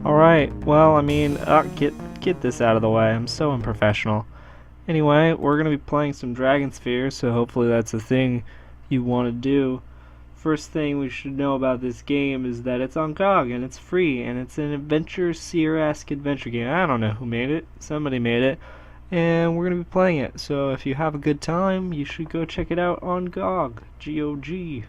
Alright, well, I mean, get this out of the way. I'm so unprofessional. Anyway, we're gonna be playing some Dragonsphere, so hopefully that's a thing you want to do. First thing we should know about this game is that it's on GOG and it's free and it's an adventure seer-esque adventure game. I don't know who made it. Somebody made it. And we're gonna be playing it. So if you have a good time, you should go check it out on GOG. GOG.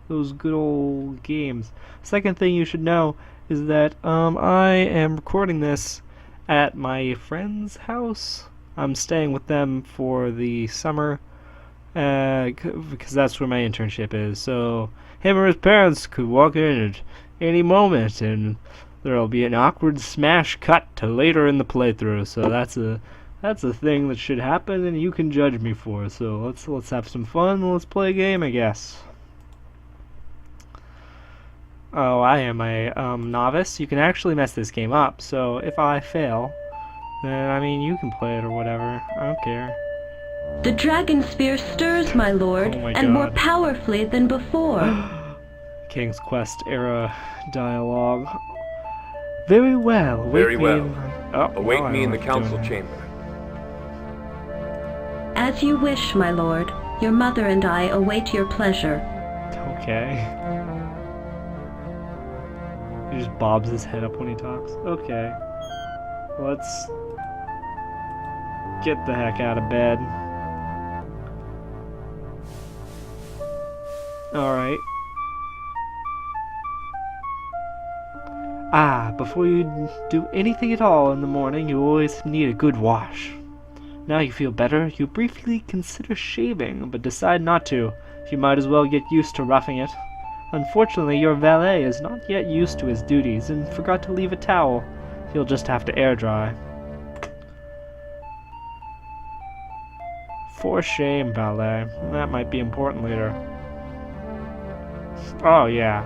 Those good old games. Second thing you should know is that I am recording this at my friend's house. I'm staying with them for the summer because that's where my internship is. So him or his parents could walk in at any moment, and there'll be an awkward smash cut to later in the playthrough. So that's a thing that should happen, and you can judge me for. So let's have some fun. Let's play a game, I guess. Oh, I am a novice. You can actually mess this game up. So if I fail, then I mean you can play it or whatever. I don't care. The Dragonsphere stirs, my lord, Oh my and more God. powerfully than before. King's Quest era dialogue. Very well. Very well. Await Await me in the council chamber. As you wish, my lord. Your mother and I await your pleasure. Okay. He just bobs his head up when he talks. Okay. Let's get the heck out of bed. Alright. Before you do anything at all in the morning, you always need a good wash. Now you feel better, you briefly consider shaving, but decide not to. You might as well get used to roughing it. Unfortunately, your valet is not yet used to his duties and forgot to leave a towel. He'll just have to air dry. For shame, valet. That might be important later. Oh, yeah.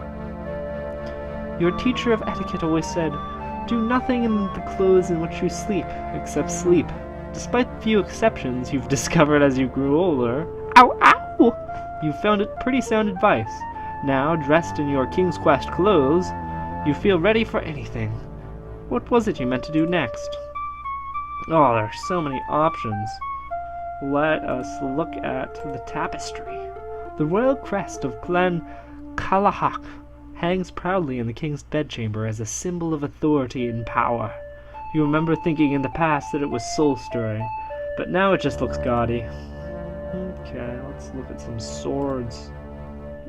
Your teacher of etiquette always said, "Do nothing in the clothes in which you sleep, except sleep." Despite the few exceptions you've discovered as you grew older, you found it pretty sound advice. Now, dressed in your King's Quest clothes, you feel ready for anything. What was it you meant to do next? Oh, there are so many options. Let us look at the tapestry. The royal crest of Clan Kalahak hangs proudly in the king's bedchamber as a symbol of authority and power. You remember thinking in the past that it was soul-stirring, but now it just looks gaudy. Okay, let's look at some swords.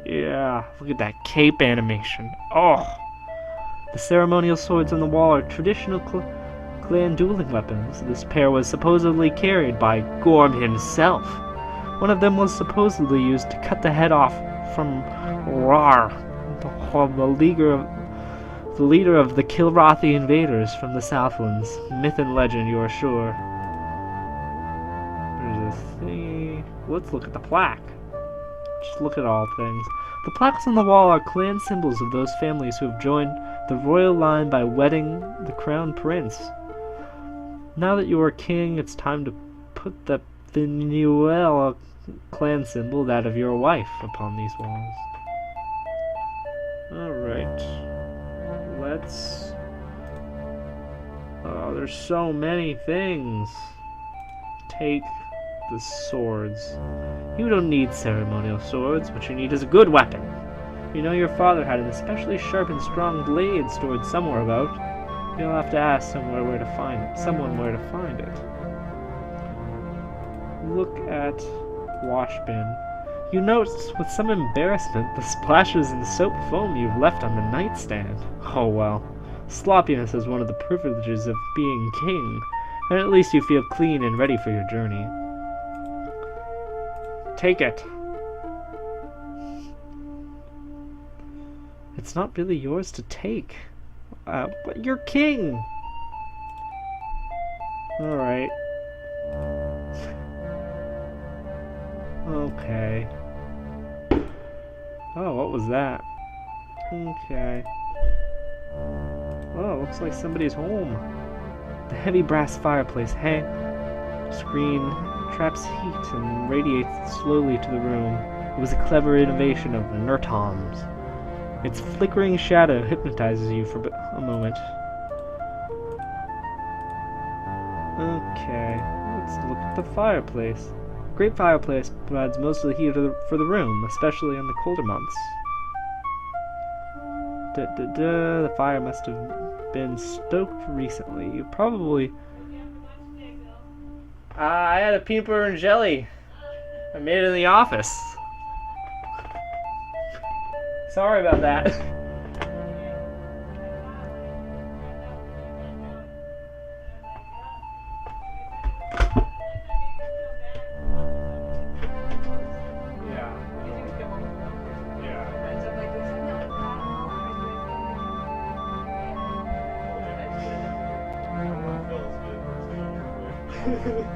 Yeah, look at that cape animation. Oh! The ceremonial swords on the wall are traditional clan dueling weapons. This pair was supposedly carried by Gorm himself. One of them was supposedly used to cut the head off from Rar, the leader of the Kilrathi invaders from the Southlands. Myth and legend, you are sure. There's a thing. Let's look at the plaque. Just look at all things. The plaques on the wall are clan symbols of those families who have joined the royal line by wedding the crown prince. Now that you are king, it's time to put the Finuel clan symbol, that of your wife, upon these walls. Alright. Let's... Oh, there's so many things. Take the swords. You don't need ceremonial swords. What you need is a good weapon. You know your father had an especially sharp and strong blade stored somewhere about. You'll have to ask someone where to find it. Look at wash bin. You notice with some embarrassment the splashes and soap foam you've left on the nightstand. Oh well. Sloppiness is one of the privileges of being king, and at least you feel clean and ready for your journey. Take it. It's not really yours to take. But you're king! Alright. Okay. Oh, what was that? Okay. Oh, looks like somebody's home. The heavy brass fireplace screen traps heat and radiates slowly to the room. It was a clever innovation of Nurtom's. Its flickering shadow hypnotizes you for a moment. Okay, let's look at the fireplace. Great fireplace provides most of the heat for the room, especially in the colder months. The fire must have been stoked recently. You probably... I had a peanut butter and jelly. I made it in the office. Sorry about that.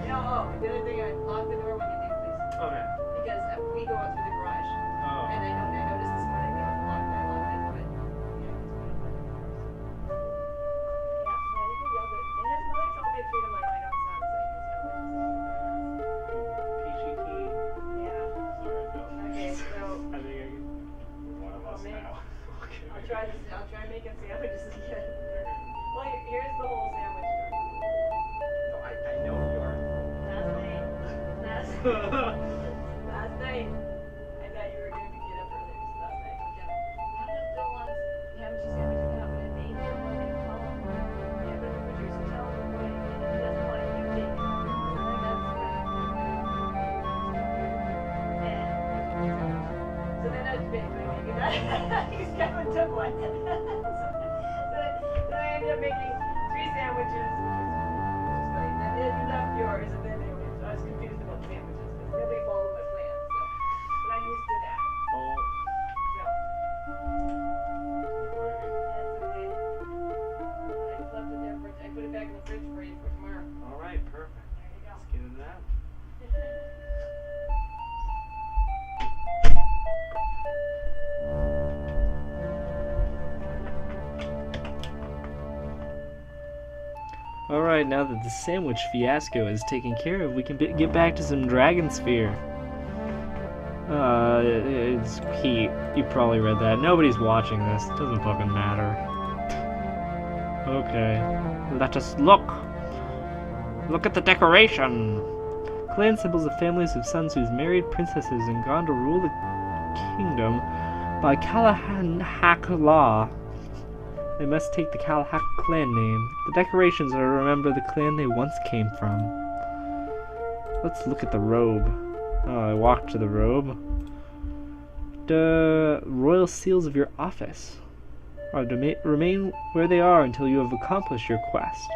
No, the other thing, I lock the door when you do, please. Okay. Because we go out through the garage. Oh. And I noticed this morning they were locked, I locked it, but. Yeah, so I think we yelled it. And his mother told me to treat him like my own son, so he was Peachy keen. Yeah. Sorry, Bill. Okay, so I think One of us man. now. I'll try making sandwiches again. Well, here's the whole sandwich. No, I know you are. Last night, I thought you were going to get up early. It was last night. I don't know if Bill wants ham and cheese sandwich or not, but it may be one thing to call him. Yeah, but the producer tells him what he doesn't want you taking. So I think that's right. So then I was big, he's coming to one. So then I ended up making 3 sandwiches. And then you left yours, and then anyway, so I was confused about the sandwiches because nobody followed my plan. So, but I'm used to that. So, that's okay. I just left it there for. I put it back in the fridge for you for tomorrow. All right, perfect. There you go. Let's get into that. Alright, now that the sandwich fiasco is taken care of, we can get back to some Dragonsphere. It's heat. You probably read that. Nobody's watching this. Doesn't fucking matter. Okay. Let us look. Look at the decoration. Clan symbols of families of sons whose married princesses and gone to rule the kingdom by Kalahak law. They must take the Kalahak clan name. The decorations are to remember the clan they once came from. Let's look at the robe. Oh, I walked to the robe. The royal seals of your office are to remain where they are until you have accomplished your quest.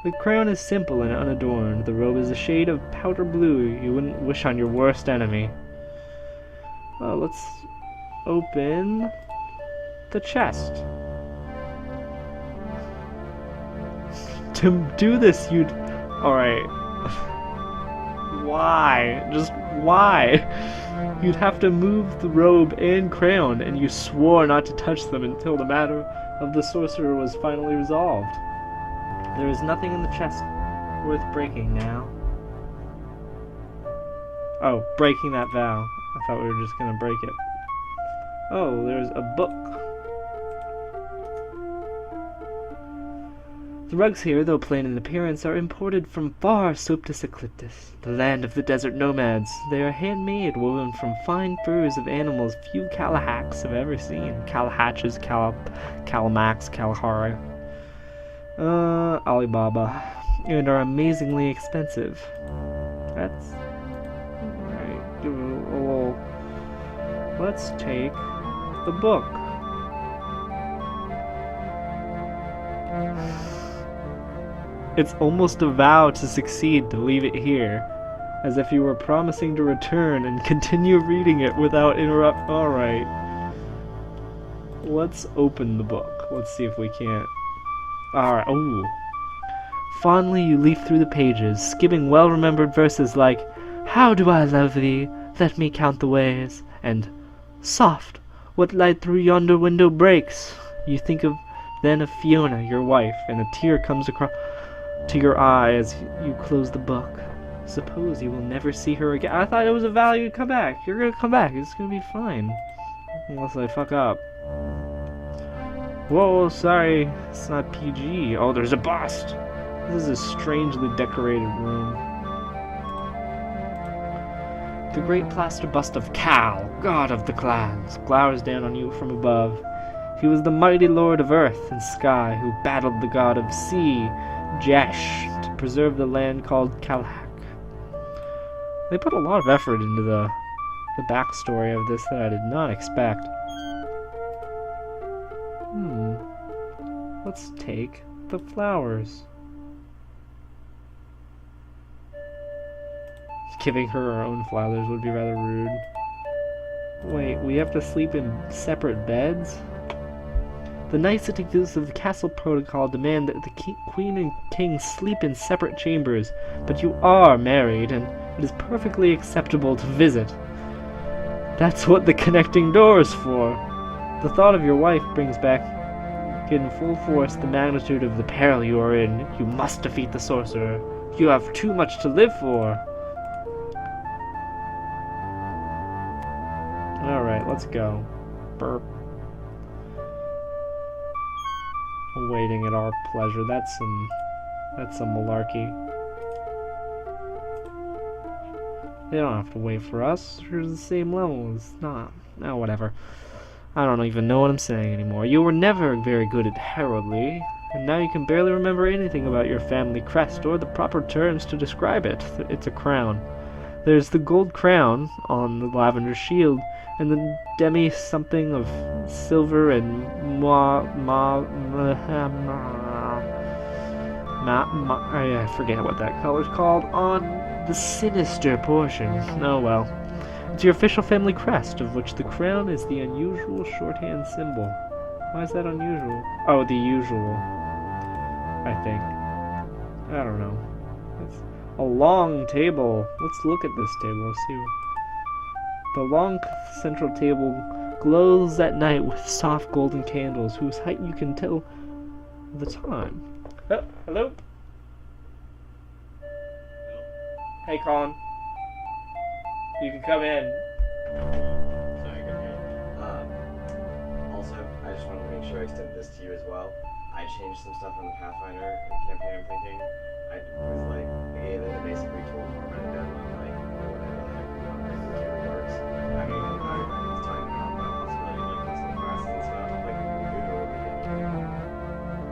The crown is simple and unadorned. The robe is a shade of powder blue you wouldn't wish on your worst enemy. Let's open the chest. To do this, you'd... Alright. Why? Just why? You'd have to move the robe and crown, and you swore not to touch them until the matter of the sorcerer was finally resolved. There is nothing in the chest worth breaking now. Oh, breaking that vow. I thought we were just gonna break it. Oh, there's a book. The rugs here, though plain in appearance, are imported from far Soptis Ecliptus, the land of the desert nomads. They are handmade, woven from fine furs of animals few Kalahaks have ever seen. Kalahatches, Kalamax, Kalahari, Alibaba, and are amazingly expensive. That's... Alright, give it a little... Let's take the book. It's almost a vow to succeed to leave it here, as if you were promising to return and continue reading it without interrupt. Alright. Let's open the book. Let's see if we can't. Alright, ooh. Fondly you leaf through the pages, skipping well-remembered verses like, "How do I love thee? Let me count the ways," and "Soft, what light through yonder window breaks?" You think of then of Fiona, your wife, and a tear comes across to your eye as you close the book. Suppose you will never see her again. I thought it was a vow you'd come back. You're gonna come back. It's gonna be fine. Unless I fuck up. Whoa, sorry. It's not PG. Oh, there's a bust. This is a strangely decorated room. The great plaster bust of Cal, god of the clans, glowers down on you from above. He was the mighty lord of earth and sky who battled the god of sea, Jesh, to preserve the land called Kalhak. They put a lot of effort into the backstory of this that I did not expect. Let's take the flowers. Giving her own flowers would be rather rude. Wait, we have to sleep in separate beds? The niceties of the castle protocol demand that the queen and king sleep in separate chambers, but you are married, and it is perfectly acceptable to visit. That's what the connecting door is for. The thought of your wife brings back in full force the magnitude of the peril you are in. You must defeat the sorcerer. You have too much to live for. Alright, let's go. Burp. Waiting at our pleasure. That's some malarkey. They don't have to wait for us. We're the same level as not. No, whatever. I don't even know what I'm saying anymore. You were never very good at heraldry, and now you can barely remember anything about your family crest or the proper terms to describe it. It's a crown. There's the gold crown on the lavender shield, and the demi-something of silver and I forget what that color's called on the sinister portion. Oh well. It's your official family crest, of which the crown is the unusual shorthand symbol. Why is that unusual? Oh, the usual. I think. I don't know. It's a long table. Let's look at this table. See. The long central table glows at night with soft golden candles, whose height you can tell the time. Oh, hello? Hey, Colin. You can come in. Sorry, good game. Also, I just wanted to make sure I extend this to you as well. I changed some stuff on the Pathfinder campaign, I'm thinking. I gave it a basically told Norman and Devlin, whatever the heck we want to do works. I mean, I was talking about the possibility of custom classes and stuff,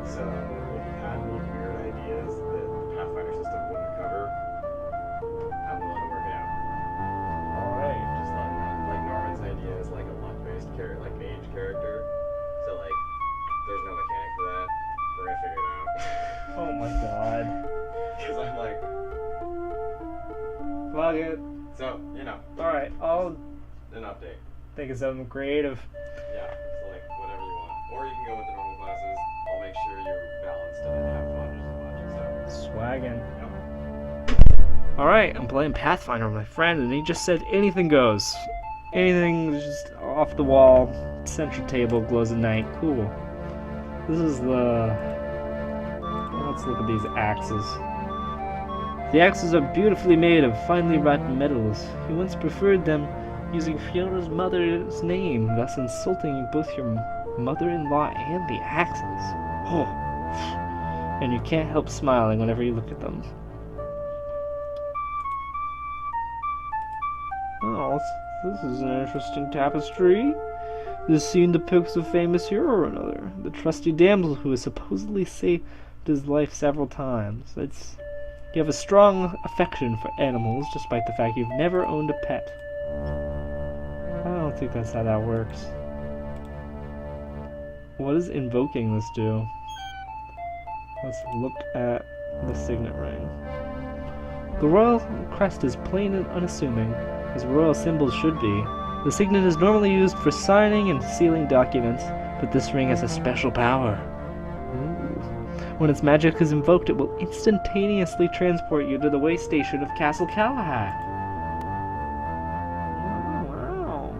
so if you had any weird ideas that the Pathfinder system wouldn't cover, I'm willing to work it out. Alright. Just letting that, Norman's idea is a luck-based character, mage character. So there's no mechanic for that. We're gonna figure it out. Oh my god. Because I'm Plug it. so, Alright, I'll an update. think of something creative. Yeah, so whatever you want. Or you can go with the normal classes. I'll make sure you're balanced and have fun just as much. So, Swaggin'. yep. Alright, I'm playing Pathfinder with my friend, and he just said anything goes. Anything just off the wall, central table, glows at night. Cool. This is let's look at these axes. The axes are beautifully made of finely wrought metals. He once preferred them using Fiona's mother's name, thus insulting both your mother-in-law and the axes. Oh. And you can't help smiling whenever you look at them. Oh, this is an interesting tapestry. This scene depicts a famous hero or another, the trusty damsel who has supposedly saved his life several times. You have a strong affection for animals, despite the fact you've never owned a pet. I don't think that's how that works. What does invoking this do? Let's look at the signet ring. The royal crest is plain and unassuming, as royal symbols should be. The signet is normally used for signing and sealing documents, but this ring has a special power. When its magic is invoked, it will instantaneously transport you to the way station of Castle Kalahak. Wow.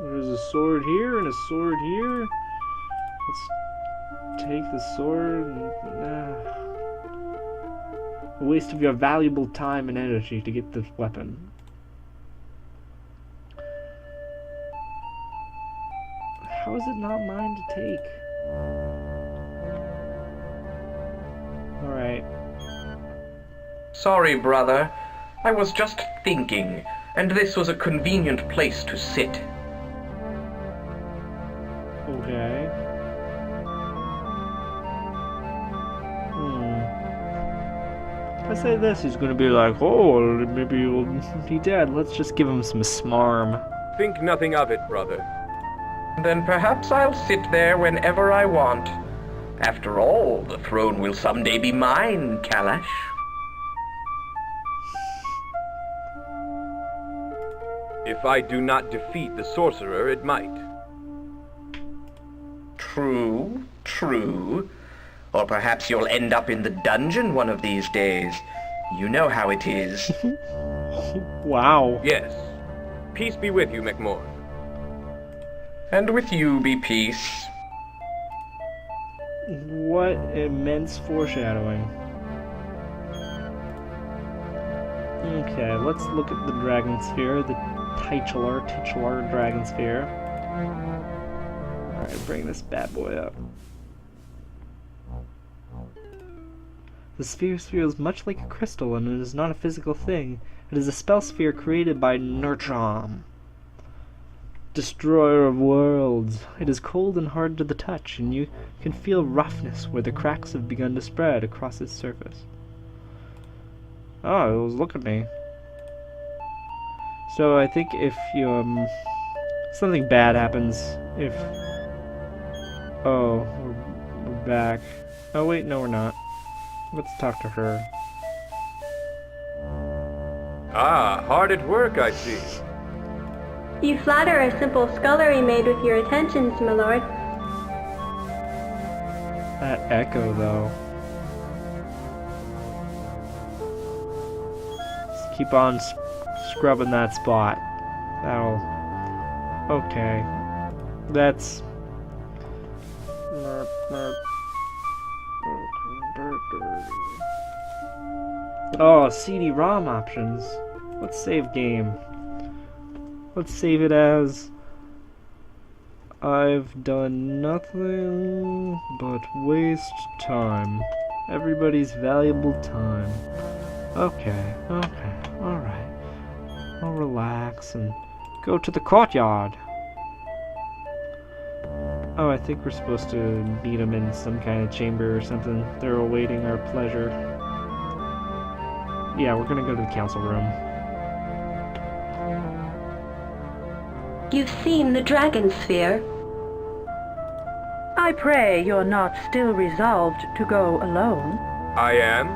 There's a sword here and a sword here. Let's take the sword and... a waste of your valuable time and energy to get this weapon. How is it not mine to take? Alright. Sorry, brother. I was just thinking, and this was a convenient place to sit. Okay. If I say this, he's gonna be like, oh, maybe you'll be dead. Let's just give him some smarm. Think nothing of it, brother. Then perhaps I'll sit there whenever I want. After all, the throne will someday be mine, Kalash. If I do not defeat the sorcerer, it might. True, true. Or perhaps you'll end up in the dungeon one of these days. You know how it is. Wow. Yes. Peace be with you, McMorn. And with you be peace. What immense foreshadowing. Okay, let's look at the Dragonsphere, the titular Dragonsphere. Alright, bring this bad boy up. The sphere feels much like a crystal, and it is not a physical thing. It is a spell sphere created by Nurtram, destroyer of worlds. It is cold and hard to the touch, and you can feel roughness where the cracks have begun to spread across its surface. Oh, it was looking at me. So I think if you, something bad happens, if... Oh, we're back. Oh wait, no we're not. Let's talk to her. Ah, hard at work, I see. You flatter a simple scullery maid with your attentions, my lord. That echo, though. Just keep on scrubbing that spot. That'll... Okay. That's... Oh, CD-ROM options. Let's save game. Let's save it as... I've done nothing but waste time. Everybody's valuable time. Okay, alright. I'll relax and go to the courtyard. Oh, I think we're supposed to meet them in some kind of chamber or something. They're awaiting our pleasure. Yeah, we're gonna go to the council room. You've seen the Dragonsphere. I pray you're not still resolved to go alone. I am.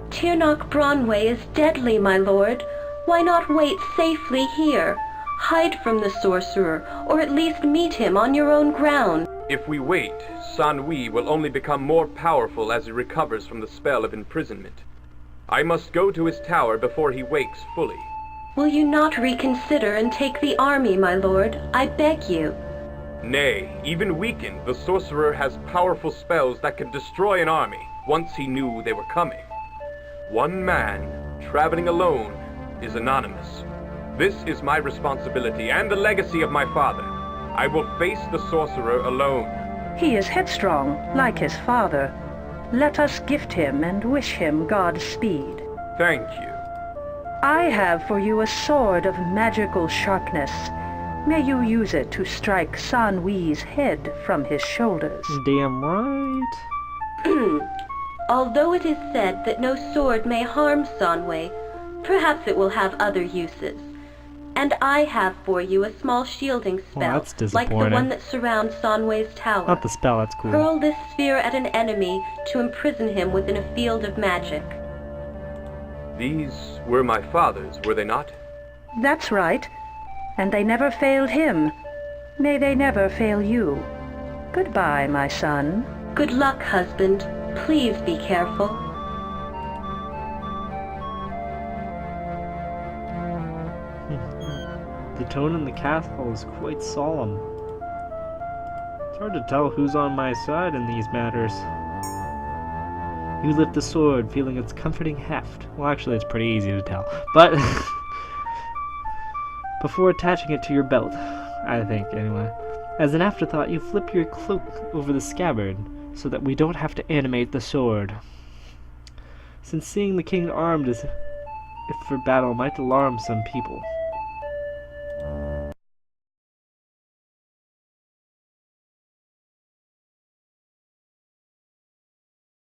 Tirnoch Bronway is deadly, my lord. Why not wait safely here? Hide from the sorcerer, or at least meet him on your own ground. If we wait, Sanhui will only become more powerful as he recovers from the spell of imprisonment. I must go to his tower before he wakes fully. Will you not reconsider and take the army, my lord? I beg you. Nay, even weakened, the sorcerer has powerful spells that could destroy an army once he knew they were coming. One man, traveling alone, is anonymous. This is my responsibility and the legacy of my father. I will face the sorcerer alone. He is headstrong, like his father. Let us gift him and wish him Godspeed. Thank you. I have for you a sword of magical sharpness. May you use it to strike Sanhui's head from his shoulders. Damn right. Although it is said that no sword may harm Sanhui, perhaps it will have other uses. And I have for you a small shielding spell, that's like the disappointing. one that surrounds Sanhui's tower. Not the spell, that's cool. Hurl this sphere at an enemy to imprison him within a field of magic. These were my father's, were they not? That's right. And they never failed him. May they never fail you. Goodbye, my son. Good luck, husband. Please be careful. The tone in the castle is quite solemn. It's hard to tell who's on my side in these matters. You lift the sword, feeling its comforting heft. Well, actually, it's pretty easy to tell. But before attaching it to your belt, I think, anyway. As an afterthought, you flip your cloak over the scabbard, so that we don't have to animate the sword. since seeing the king armed as if for battle might alarm some people.